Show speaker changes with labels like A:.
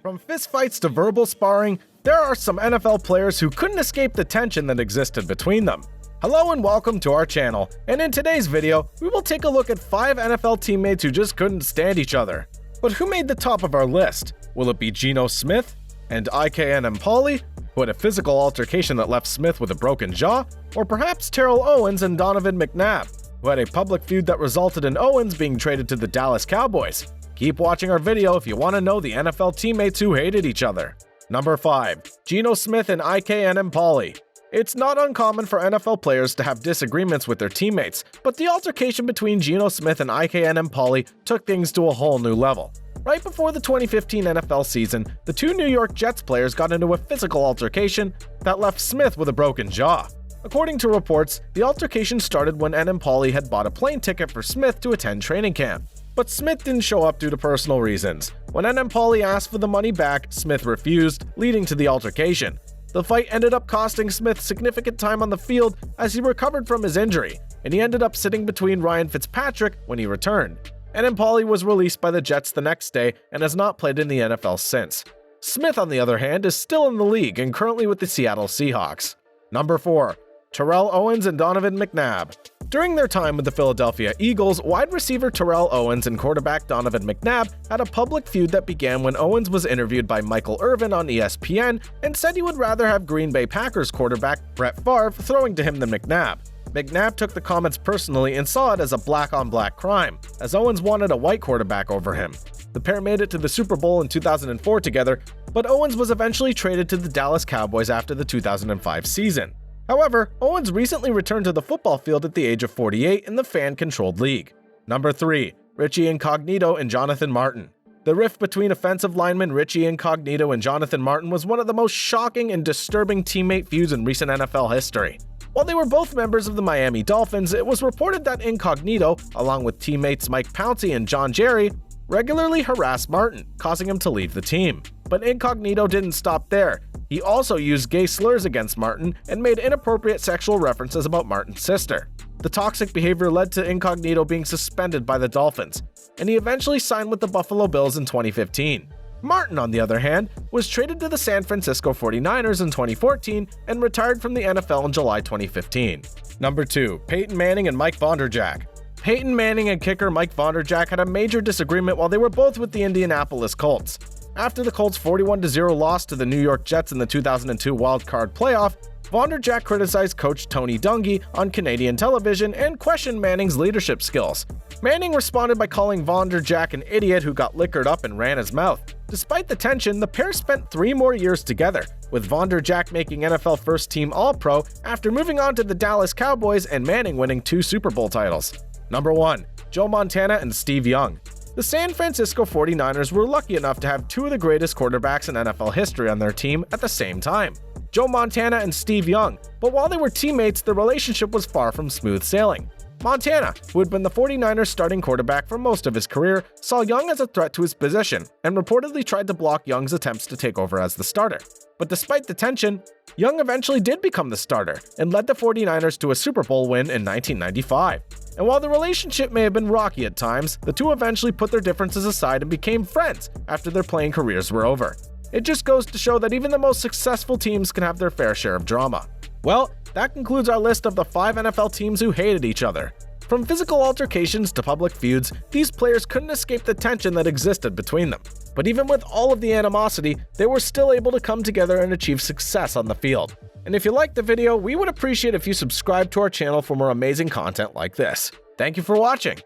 A: From fistfights to verbal sparring, there are some NFL players who couldn't escape the tension that existed between them. Hello and welcome to our channel, and in today's video, we will take a look at 5 NFL teammates who just couldn't stand each other. But who made the top of our list? Will it be Geno Smith and IKN Pauly, who had a physical altercation that left Smith with a broken jaw? Or perhaps Terrell Owens and Donovan McNabb, who had a public feud that resulted in Owens being traded to the Dallas Cowboys? Keep watching our video if you want to know the NFL teammates who hated each other. Number 5. Geno Smith and IKN Pauly. It's not uncommon for NFL players to have disagreements with their teammates, but the altercation between Geno Smith and IKN Pauly took things to a whole new level. Right before the 2015 NFL season, the two New York Jets players got into a physical altercation that left Smith with a broken jaw. According to reports, the altercation started when Pauly had bought a plane ticket for Smith to attend training camp. But Smith didn't show up due to personal reasons. When Pauly asked for the money back, Smith refused, leading to the altercation. The fight ended up costing Smith significant time on the field as he recovered from his injury, and he ended up sitting between Ryan Fitzpatrick when he returned. Pauly was released by the Jets the next day and has not played in the NFL since. Smith, on the other hand, is still in the league and currently with the Seattle Seahawks. Number 4. Terrell Owens and Donovan McNabb. During their time with the Philadelphia Eagles, wide receiver Terrell Owens and quarterback Donovan McNabb had a public feud that began when Owens was interviewed by Michael Irvin on ESPN and said he would rather have Green Bay Packers quarterback Brett Favre throwing to him than McNabb. McNabb took the comments personally and saw it as a black-on-black crime, as Owens wanted a white quarterback over him. The pair made it to the Super Bowl in 2004 together, but Owens was eventually traded to the Dallas Cowboys after the 2005 season. However, Owens recently returned to the football field at the age of 48 in the fan-controlled league. Number 3. Richie Incognito and Jonathan Martin. The rift between offensive lineman Richie Incognito and Jonathan Martin was one of the most shocking and disturbing teammate feuds in recent NFL history. While they were both members of the Miami Dolphins, it was reported that Incognito, along with teammates Mike Pouncey and John Jerry, regularly harassed Martin, causing him to leave the team. But Incognito didn't stop there. He also used gay slurs against Martin and made inappropriate sexual references about Martin's sister. The toxic behavior led to Incognito being suspended by the Dolphins, and he eventually signed with the Buffalo Bills in 2015. Martin, on the other hand, was traded to the San Francisco 49ers in 2014 and retired from the NFL in July 2015. Number 2. Peyton Manning and Mike Vonderjack. Peyton Manning and kicker Mike Vonderjack had a major disagreement while they were both with the Indianapolis Colts. After the Colts' 41-0 loss to the New York Jets in the 2002 wildcard playoff, Vonderjack criticized coach Tony Dungy on Canadian television and questioned Manning's leadership skills. Manning responded by calling Vonderjack an idiot who got liquored up and ran his mouth. Despite the tension, the pair spent 3 more years together, with Vonderjack making NFL first-team All-Pro after moving on to the Dallas Cowboys and Manning winning 2 Super Bowl titles. Number 1. Joe Montana and Steve Young. The San Francisco 49ers were lucky enough to have 2 of the greatest quarterbacks in NFL history on their team at the same time, Joe Montana and Steve Young, but while they were teammates, the relationship was far from smooth sailing. Montana, who had been the 49ers starting quarterback for most of his career, saw Young as a threat to his position and reportedly tried to block Young's attempts to take over as the starter. But despite the tension, Young eventually did become the starter and led the 49ers to a Super Bowl win in 1995. And while the relationship may have been rocky at times, the two eventually put their differences aside and became friends after their playing careers were over. It just goes to show that even the most successful teams can have their fair share of drama. Well, that concludes our list of the 5 NFL teams who hated each other. From physical altercations to public feuds, these players couldn't escape the tension that existed between them. But even with all of the animosity, they were still able to come together and achieve success on the field. And if you liked the video, we would appreciate if you subscribe to our channel for more amazing content like this. Thank you for watching.